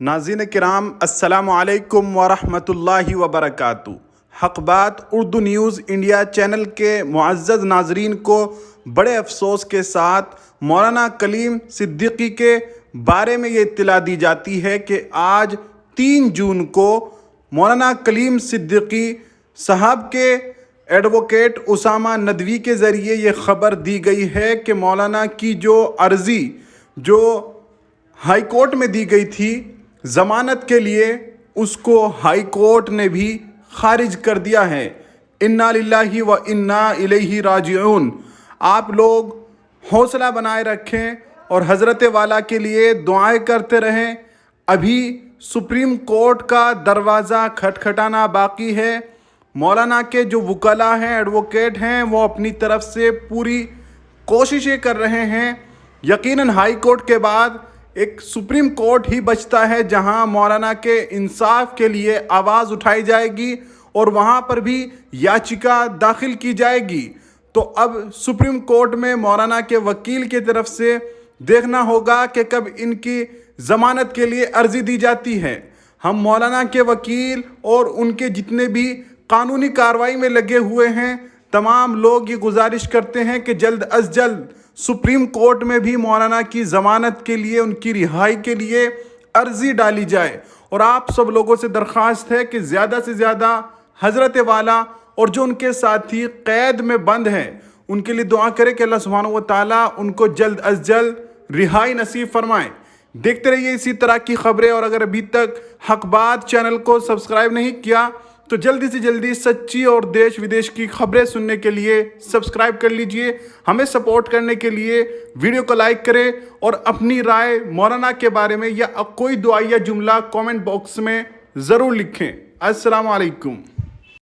ناظرین کرام، السلام علیکم ورحمۃ اللہ وبرکاتہ۔ حق بات اردو نیوز انڈیا چینل کے معزز ناظرین کو بڑے افسوس کے ساتھ مولانا کلیم صدیقی کے بارے میں یہ اطلاع دی جاتی ہے کہ آج 3 جون کو مولانا کلیم صدیقی صاحب کے ایڈوکیٹ اسامہ ندوی کے ذریعے یہ خبر دی گئی ہے کہ مولانا کی جو عرضی جو ہائی کورٹ میں دی گئی تھی ضمانت کے لیے، اس کو ہائی کورٹ نے بھی خارج کر دیا ہے۔ انا للہ و انا الیہ راجعون۔ آپ لوگ حوصلہ بنائے رکھیں اور حضرت والا کے لیے دعائیں کرتے رہیں۔ ابھی سپریم کورٹ کا دروازہ کھٹکھٹانا باقی ہے۔ مولانا کے جو وکلاء ہیں، ایڈوکیٹ ہیں، وہ اپنی طرف سے پوری کوششیں کر رہے ہیں۔ یقیناً ہائی کورٹ کے بعد ایک سپریم کورٹ ہی بچتا ہے جہاں مولانا کے انصاف کے لیے آواز اٹھائی جائے گی اور وہاں پر بھی یاچکا داخل کی جائے گی۔ تو اب سپریم کورٹ میں مولانا کے وکیل کی طرف سے دیکھنا ہوگا کہ کب ان کی ضمانت کے لیے عرضی دی جاتی ہے۔ ہم مولانا کے وکیل اور ان کے جتنے بھی قانونی کارروائی میں لگے ہوئے ہیں تمام لوگ یہ گزارش کرتے ہیں کہ جلد از جلد سپریم کورٹ میں بھی مولانا کی ضمانت کے لیے، ان کی رہائی کے لیے عرضی ڈالی جائے۔ اور آپ سب لوگوں سے درخواست ہے کہ زیادہ سے زیادہ حضرت والا اور جو ان کے ساتھی قید میں بند ہیں ان کے لیے دعا کرے کہ اللہ سبحانہ و تعالیٰ ان کو جلد از جلد رہائی نصیب فرمائے۔ دیکھتے رہیے اسی طرح کی خبریں، اور اگر ابھی تک حق بات چینل کو سبسکرائب نہیں کیا تو جلدی سے جلدی سچی اور دیش ودیش کی خبریں سننے کے لیے سبسکرائب کر لیجئے۔ ہمیں سپورٹ کرنے کے لیے ویڈیو کو لائک کریں اور اپنی رائے مولانا کے بارے میں یا کوئی دعائیہ جملہ کامنٹ باکس میں ضرور لکھیں۔ السلام علیکم۔